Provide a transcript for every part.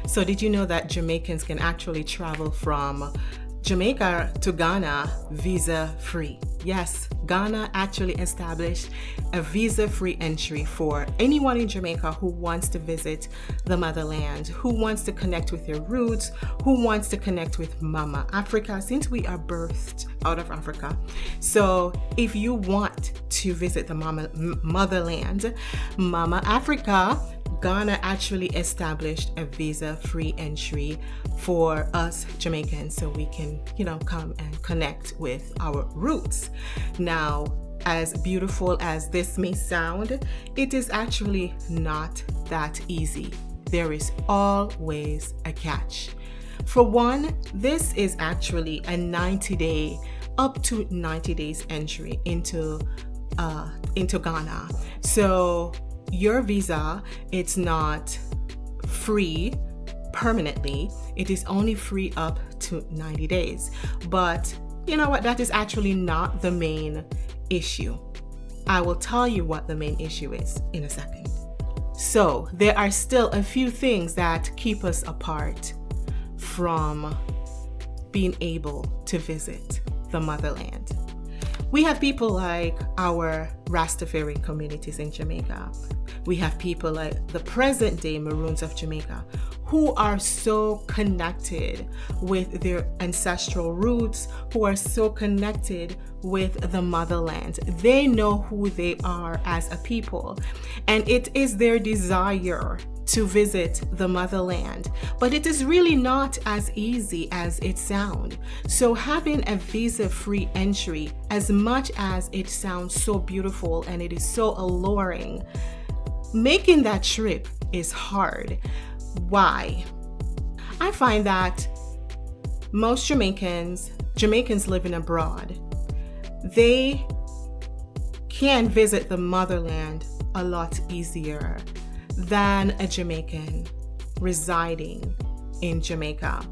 So did you know that Jamaicans can actually travel from Jamaica to Ghana visa-free? Yes, Ghana actually established a visa-free entry for anyone in Jamaica who wants to visit the motherland, who wants to connect with their roots, who wants to connect with Mama Africa, since we are birthed out of Africa. So if you want to visit the motherland, Mama Africa, Ghana actually established a visa-free entry for us Jamaicans so we can, come and connect with our roots. Now, as beautiful as this may sound, it is actually not that easy. There is always a catch. For one, this is actually a 90-day, up to 90 days entry into Ghana. So your visa, it's not free permanently. It is only free up to 90 days. But you know what? That is actually not the main issue. I will tell you what the main issue is in a second. So there are still a few things that keep us apart from being able to visit the motherland. We have people like our Rastafarian communities in Jamaica. We have people like the present day Maroons of Jamaica who are so connected with their ancestral roots, who are so connected with the motherland. They know who they are as a people, and it is their desire to visit the motherland. But it is really not as easy as it sounds. So having a visa-free entry, as much as it sounds so beautiful and it is so alluring, making that trip is hard. Why? I find that most Jamaicans living abroad, they can visit the motherland a lot easier than a Jamaican residing in Jamaica.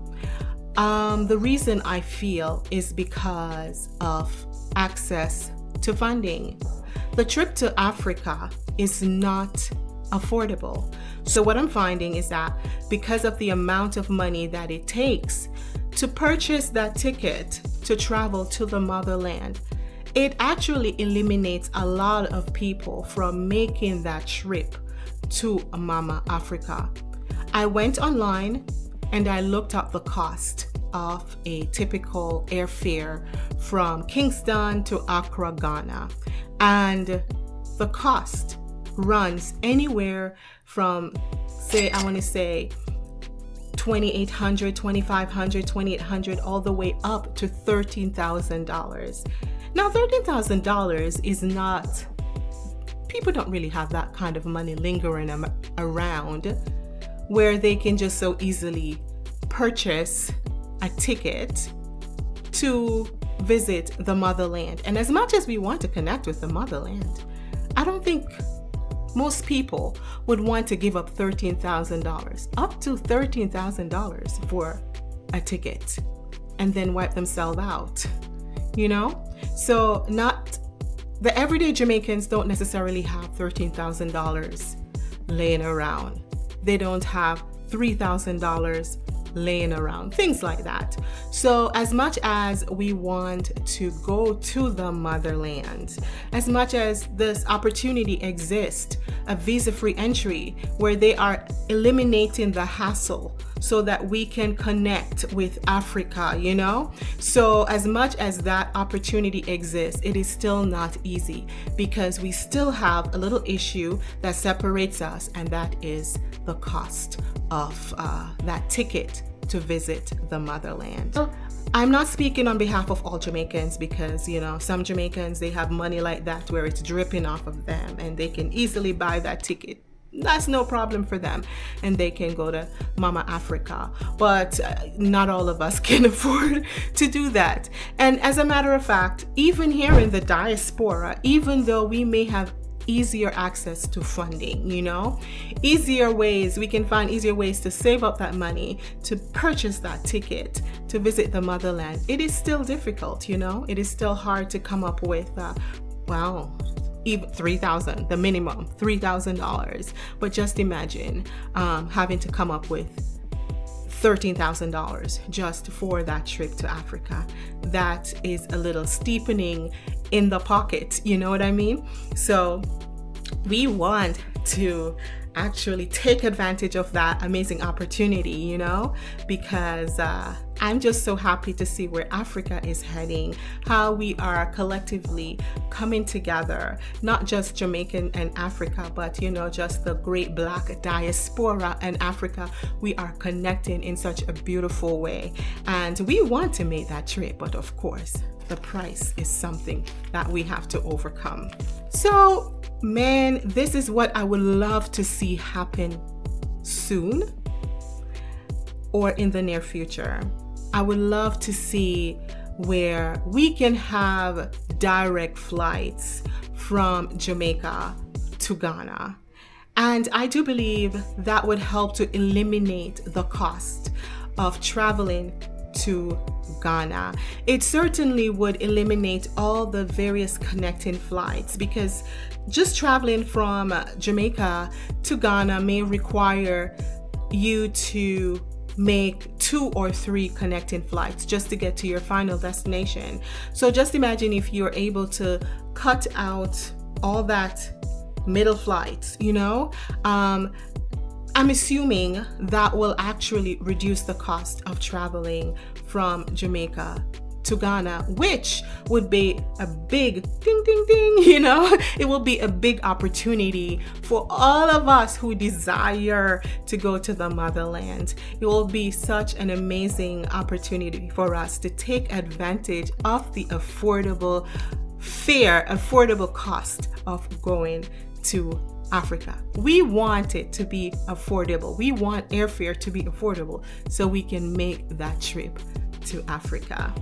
The reason I feel is because of access to funding. The trip to Africa is not affordable. So what I'm finding is that because of the amount of money that it takes to purchase that ticket to travel to the motherland, it actually eliminates a lot of people from making that trip to Mama Africa. I went online and I looked up the cost of a typical airfare from Kingston to Accra, Ghana, and the cost runs anywhere from, $2,800, $2,500, $2,800, all the way up to $13,000. Now, $13,000 is not, people don't really have that kind of money lingering around where they can just so easily purchase a ticket to visit the motherland. And as much as we want to connect with the motherland, I don't think most people would want to give up $13,000, up to $13,000 for a ticket and then wipe themselves out, So not the everyday Jamaicans don't necessarily have $13,000 laying around. They don't have $3,000 laying around, things like that. So as much as we want to go to the motherland, as much as this opportunity exists, a visa-free entry where they are eliminating the hassle so that we can connect with Africa, So as much as that opportunity exists, it is still not easy because we still have a little issue that separates us, and that is the cost of that ticket to visit the motherland. So I'm not speaking on behalf of all Jamaicans because, some Jamaicans, they have money like that where it's dripping off of them and they can easily buy that ticket. That's no problem for them, and they can go to Mama Africa. But not all of us can afford to do that. And as a matter of fact, even here in the diaspora, even though we may have easier access to funding, we can find easier ways to save up that money to purchase that ticket to visit the motherland. It is still difficult, it is still hard to come up with even $3,000, the minimum $3,000. But just imagine having to come up with $13,000 just for that trip to Africa. That is a little steepening in the pocket, you know what I mean? So we want to actually take advantage of that amazing opportunity, you know, because I'm just so happy to see where Africa is heading, how we are collectively coming together, not just Jamaican and Africa, but, you know, just the great Black diaspora and Africa. We are connecting in such a beautiful way. And we want to make that trip, but of course, the price is something that we have to overcome. So, man, this is what I would love to see happen soon or in the near future. I would love to see where we can have direct flights from Jamaica to Ghana. And I do believe that would help to eliminate the cost of traveling to Ghana. It certainly would eliminate all the various connecting flights, because just traveling from Jamaica to Ghana may require you to make 2 or 3 connecting flights just to get to your final destination. So just imagine if you're able to cut out all that middle flights, you know, I'm assuming that will actually reduce the cost of traveling from Jamaica to Ghana, which would be a big ding, ding, ding, you know, it will be a big opportunity for all of us who desire to go to the motherland. It will be such an amazing opportunity for us to take advantage of the affordable cost of going to Africa. We want it to be affordable. We want airfare to be affordable so we can make that trip to Africa.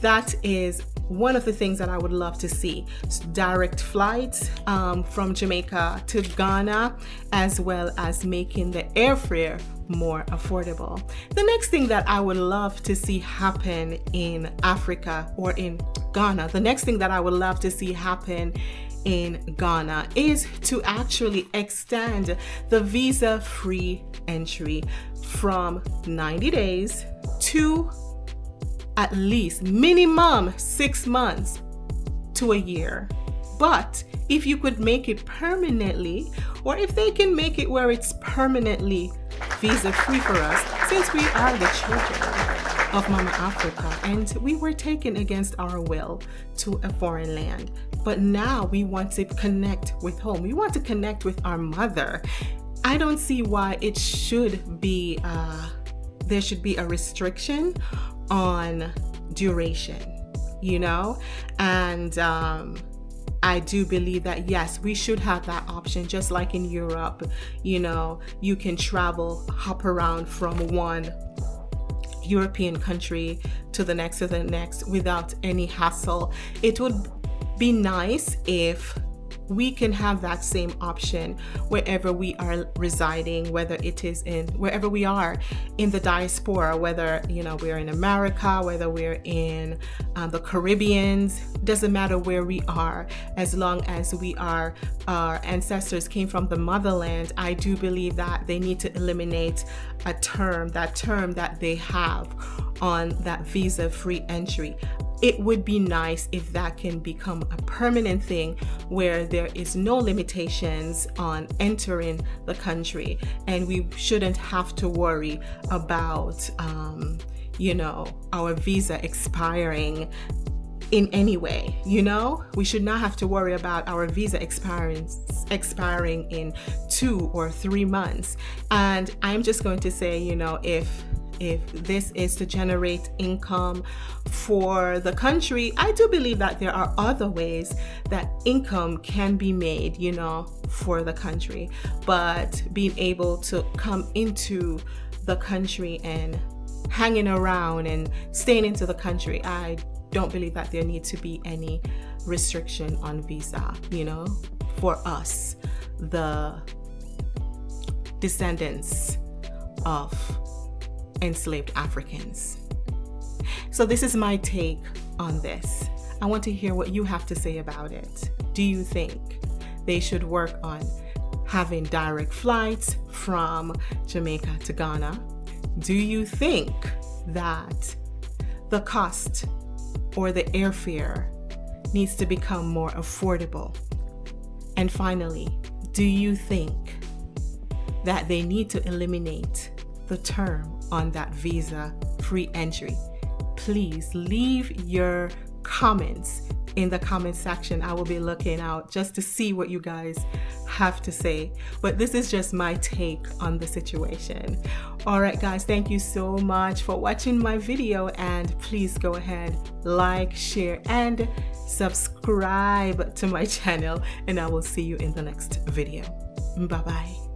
That is one of the things that I would love to see. Direct flights from Jamaica to Ghana, as well as making the airfare more affordable. The next thing that I would love to see happen in Africa or in Ghana, the next thing that I would love to see happen in Ghana is to actually extend the visa-free entry from 90 days to at least minimum 6 months to a year. But if you could make it permanently, or if they can make it where it's permanently visa-free for us, since we are the children of Mama Africa and we were taken against our will to a foreign land. But now we want to connect with home. We want to connect with our mother. I don't see why it should be, there should be a restriction on duration, you know? And I do believe that, yes, we should have that option, just like in Europe, you know, you can travel, hop around from one European country to the next without any hassle. It would be nice if we can have that same option wherever we are residing, whether it is wherever we are in the diaspora, whether, you know, we're in America, whether we're in the Caribbean, doesn't matter where we are, as long as our ancestors came from the motherland. I do believe that they need to eliminate that term that they have on that visa-free entry. It would be nice if that can become a permanent thing where there is no limitations on entering the country, and we shouldn't have to worry about, you know, our visa expiring in any way. You know, we should not have to worry about our visa expiring in 2 or 3 months. And I'm just going to say, you know, if this is to generate income for the country, I do believe that there are other ways that income can be made, you know, for the country. But being able to come into the country and hanging around and staying into the country, I don't believe that there needs to be any restriction on visa, you know, for us, the descendants of enslaved Africans. So this is my take on this. I want to hear what you have to say about it. Do you think they should work on having direct flights from Jamaica to Ghana? Do you think that the cost or the airfare needs to become more affordable? And finally, do you think that they need to eliminate the term on that visa-free entry? Please leave your comments in the comment section. I will be looking out just to see what you guys have to say. But this is just my take on the situation. All right, guys, thank you so much for watching my video, and please go ahead, like, share, and subscribe to my channel, and I will see you in the next video. Bye-bye.